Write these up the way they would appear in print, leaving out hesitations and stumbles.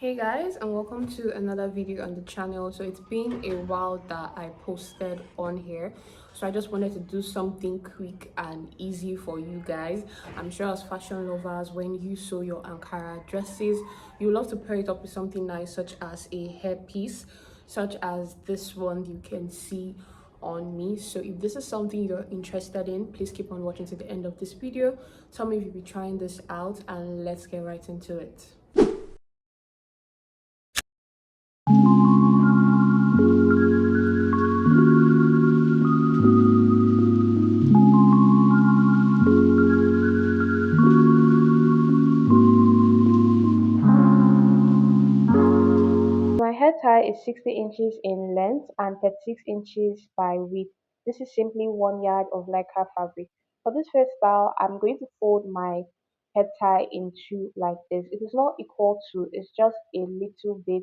Hey guys, and welcome to another video on the channel. So it's been a while that I posted on here, so I just wanted to do something quick and easy for you guys. I'm sure as fashion lovers, when you sew your Ankara dresses, you love to pair it up with something nice, such as a headpiece, such as this one you can see on me. So if this is something you're interested in, please keep on watching to the end of this video. Tell me if you'll be trying this out, and let's get right into it. My head tie is 60 inches in length and 36 inches by width. This is simply 1 yard of lycra fabric. For this first style, I'm going to fold my head tie into like this. It is not equal to, it's just a little bit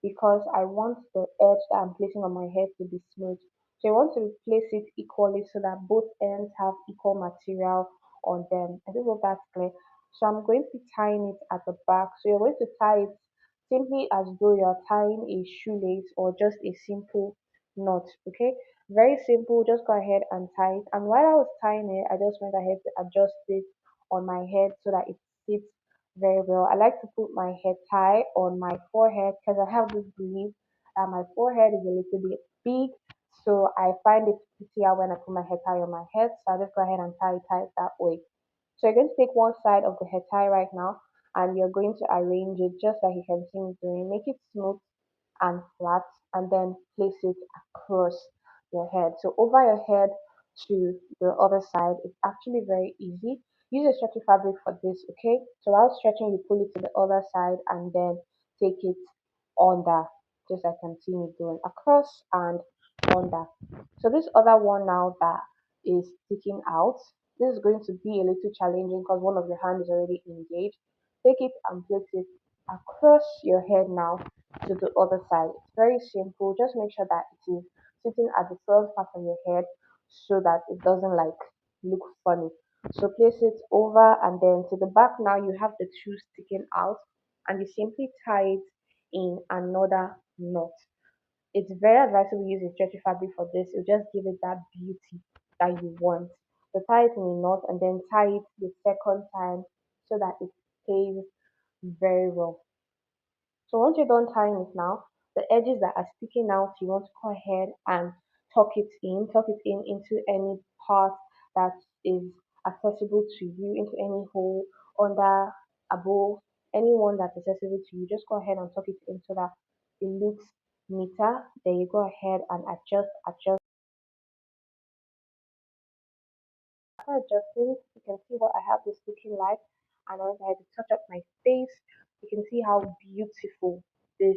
because I want the edge that I'm placing on my head to be smooth. So I want to place it equally so that both ends have equal material on them. I hope that's clear. So I'm going to be tying it at the back. So you're going to tie it simply as though you're tying a shoelace or just a simple knot. Okay, very simple. Just go ahead and tie it. And while I was tying it, I just went ahead to adjust it on my head so that it fits very well. I like to put my head tie on my forehead because I have this belief that my forehead is a little bit big, so I find it prettier when I put my head tie on my head. So I just go ahead and tie it that way. So you're going to take one side of the head tie right now, and you're going to arrange it just like you can see me doing. Make it smooth and flat, and then place it across your head. So over your head to the other side, it's actually very easy. Use a stretchy fabric for this, okay? So while stretching, you pull it to the other side and then take it under, just like you can see me doing, across and under. So this other one now that is sticking out, this is going to be a little challenging because one of your hands is already engaged. Take it and place it across your head now to the other side. It's very simple. Just make sure that it is sitting at the front part of your head so that it doesn't like look funny. So place it over and then to the back now you have the two sticking out, and you simply tie it in another knot. It's very advisable to use a stretchy fabric for this. It'll just give it that beauty that you want. So tie it in a knot and then tie it the second time so that it stays very well. So once you're done tying it now, the edges that are sticking out, you want to go ahead and tuck it in into any part that is accessible to you, into any hole, under, above, anyone that's accessible to you. Just go ahead and tuck it in so that it looks neater. Then you go ahead and adjust. After adjusting, you can see what I have this looking like, and once I had to touch up my face, you can see how beautiful this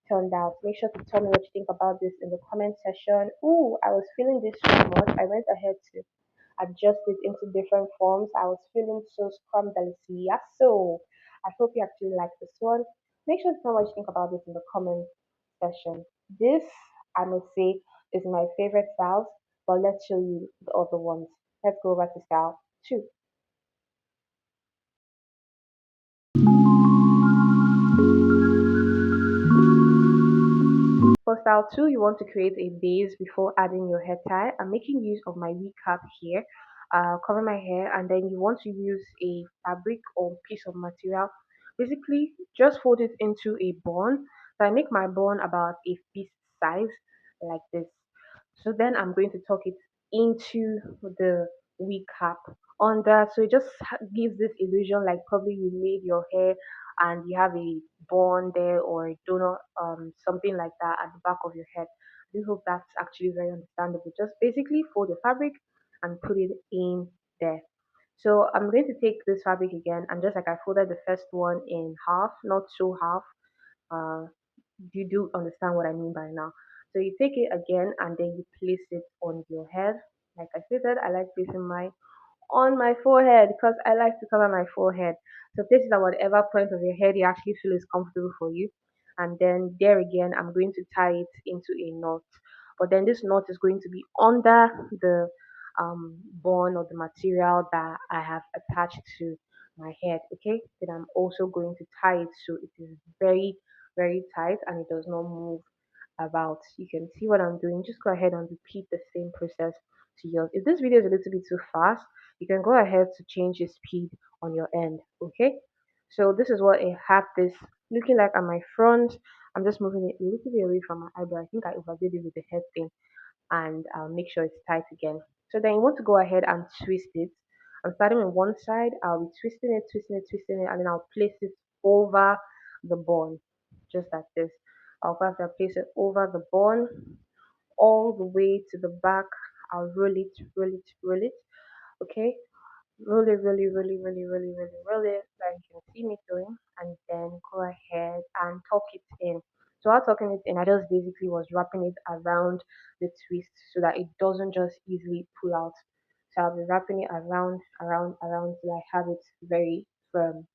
turned out. Make sure to tell me what you think about this in the comment section. Ooh, I was feeling this so much. I went ahead to adjust it into different forms. I was feeling so scrumdiddly. So I hope you actually like this one. Make sure to tell me what you think about this in the comment section. This, I must say, is my favorite styles, but let's show you the other ones. Let's go over to style 2. For style 2, you want to create a base before adding your head tie. I'm making use of my wig cap here. Cover my hair, and then you want to use a fabric or piece of material. Basically, just fold it into a bun. So I make my bun about a fist size, like this. So then I'm going to tuck it into the wig cap under. So it just gives this illusion like probably you made your hair and you have a bun there or a donut, something like that at the back of your head. I do hope that's actually very understandable. Just basically fold the fabric and put it in there. So I'm going to take this fabric again, and just like I folded the first one in half, not so half, uh, you do understand what I mean by now. So you take it again and then you place it on your head. Like I stated, I like placing my on my forehead because I like to cover my forehead. So place it at whatever point of your head you actually feel is comfortable for you. And then there again, I'm going to tie it into a knot. But then this knot is going to be under the bone or the material that I have attached to my head. Okay, then I'm also going to tie it so it is very very tight and it does not move about. You can see what I'm doing. Just go ahead and repeat the same process to yours. If this video is a little bit too fast, you can go ahead to change the speed on your end. Okay, so this is what I have this looking like on my front. I'm just moving it a little bit away from my eyebrow. I think I overdid it with the head thing, and I'll make sure it's tight again. So then you want to go ahead and twist it. I'm starting with one side. I'll be twisting it, twisting it, twisting it, and then I'll place it over the bun, just like this. I'll go after place it over the bun all the way to the back. I'll roll it, roll it, roll it. Okay, roll it, really, really, really, really, really, roll it like you can see me doing, and then go ahead and tuck it in. So while tucking it in, I just basically was wrapping it around the twist so that it doesn't just easily pull out. So I'll be wrapping it around, around, around till I have it very firm.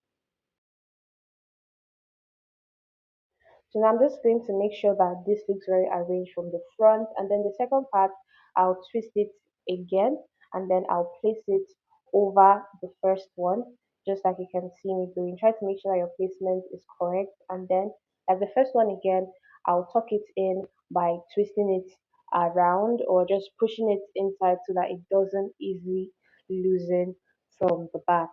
So now I'm just going to make sure that this looks very arranged from the front, and then the second part, I'll twist it again, and then I'll place it over the first one, just like you can see me doing. Try to make sure that your placement is correct, and then like the first one again, I'll tuck it in by twisting it around or just pushing it inside so that it doesn't easily loosen from the back.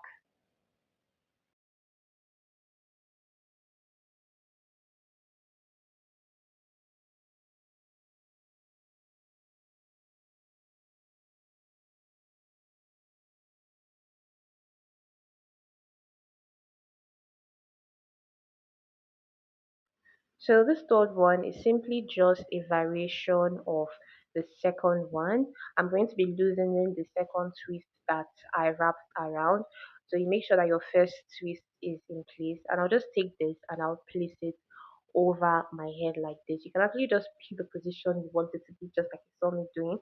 So this third one is simply just a variation of the second one. I'm going to be loosening the second twist that I wrapped around. So you make sure that your first twist is in place, and I'll just take this and I'll place it over my head like this. You can actually just pick the position you want it to be, just like you saw me doing,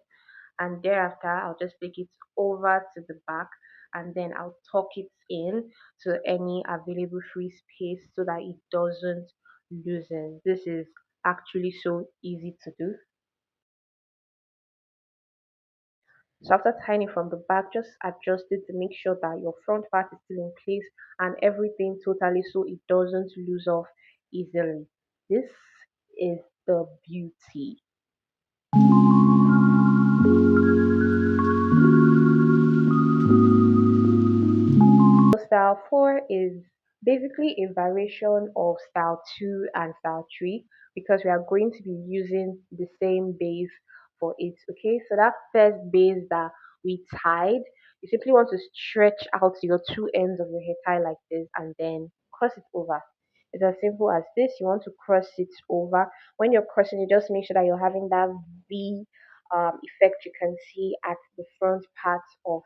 and thereafter I'll just take it over to the back, and then I'll tuck it in to any available free space so that it doesn't loosen. This is actually so easy to do. So after tying it from the back, just adjust it to make sure that your front part is still in place and everything totally so it doesn't lose off easily. This is the beauty. Style 4 is basically a variation of style 2 and style 3 because we are going to be using the same base for it. Okay, so that first base that we tied, you simply want to stretch out your two ends of your hair tie like this and then cross it over. It's as simple as this. You want to cross it over. When you're crossing, you just make sure that you're having that V effect you can see at the front part of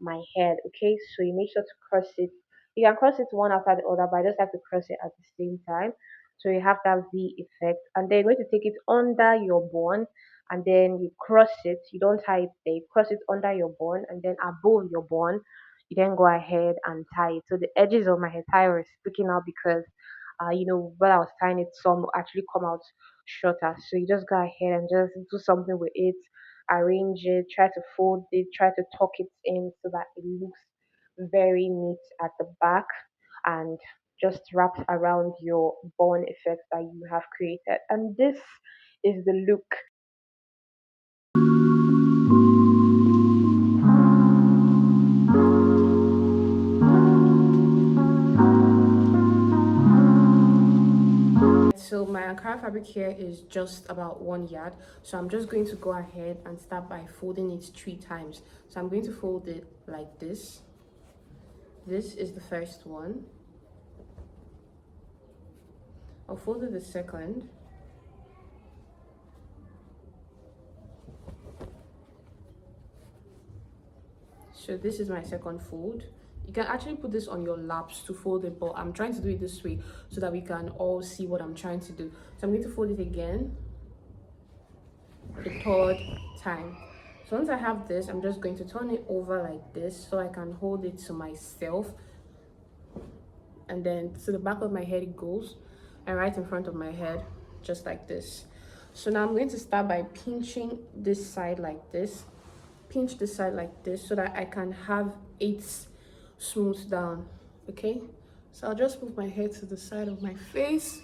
my head. Okay, so you make sure to cross it. You can cross it one after the other, but I just have to cross it at the same time. So you have that V effect, and then you're going to take it under your bun, and then you cross it. You don't tie it there. You cross it under your bun, and then above your bun, you then go ahead and tie it. So the edges of my hair tie were sticking out because, when I was tying it, some actually come out shorter. So you just go ahead and just do something with it, arrange it, try to fold it, try to tuck it in so that it looks very neat at the back, and just wrap around your bun effect that you have created. And this is the look. So my Ankara fabric here is just about 1 yard. So I'm just going to go ahead and start by folding it 3 times. So I'm going to fold it like this. This is the first one. I'll fold it the second. So this is my second fold. You can actually put this on your laps to fold it, but I'm trying to do it this way so that we can all see what I'm trying to do. So I'm going to fold it again the third time. So once I have this, I'm just going to turn it over like this so I can hold it to myself, and then to the back of my head it goes, and right in front of my head, just like this. So now I'm going to start by pinching this side like this, pinch this side like this so that I can have it smooth down. Okay, so I'll just move my head to the side of my face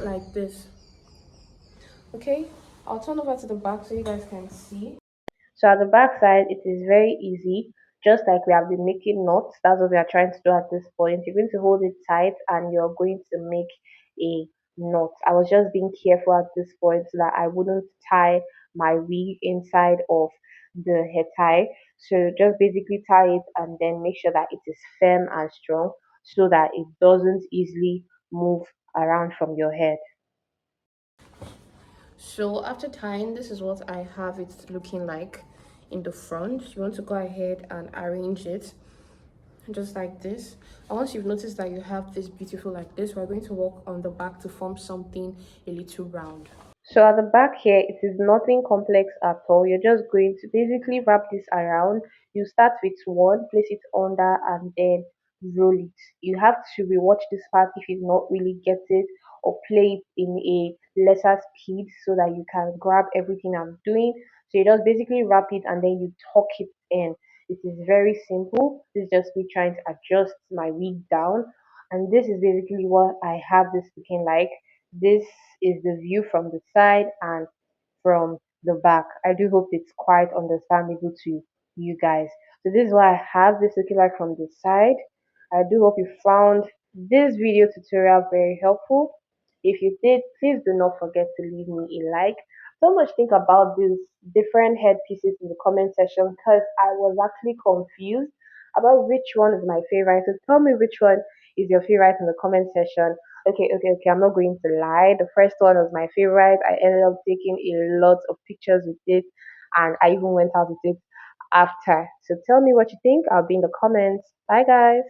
like this. Okay, I'll turn over to the back so you guys can see. So at the back side, it is very easy. Just like we have been making knots, that's what we are trying to do at this point. You're going to hold it tight and you're going to make a knot. I was just being careful at this point so that I wouldn't tie my wig inside of the head tie. So just basically tie it and then make sure that it is firm and strong so that it doesn't easily move around from your head. So after tying, this is what I have it looking like in the front. You want to go ahead and arrange it just like this. And once you've noticed that you have this beautiful like this, we're going to work on the back to form something a little round. So at the back here, it is nothing complex at all. You're just going to basically wrap this around. You start with one, place it under, and then roll it. You have to rewatch this part if you not really get it, or play it in a lesser speed so that you can grab everything I'm doing. So you just basically wrap it and then you tuck it in. It is very simple. This is just me trying to adjust my wig down. And this is basically what I have this looking like. This is the view from the side and from the back. I do hope it's quite understandable to you guys. So this is what I have this looking like from the side. I do hope you found this video tutorial very helpful. If you did, please do not forget to leave me a like. So much think about these different head pieces in the comment section because I was actually confused about which one is my favorite. So tell me which one is your favorite in the comment section. Okay. I'm not going to lie. The first one was my favorite. I ended up taking a lot of pictures with it, and I even went out with it after. So tell me what you think. I'll be in the comments. Bye, guys.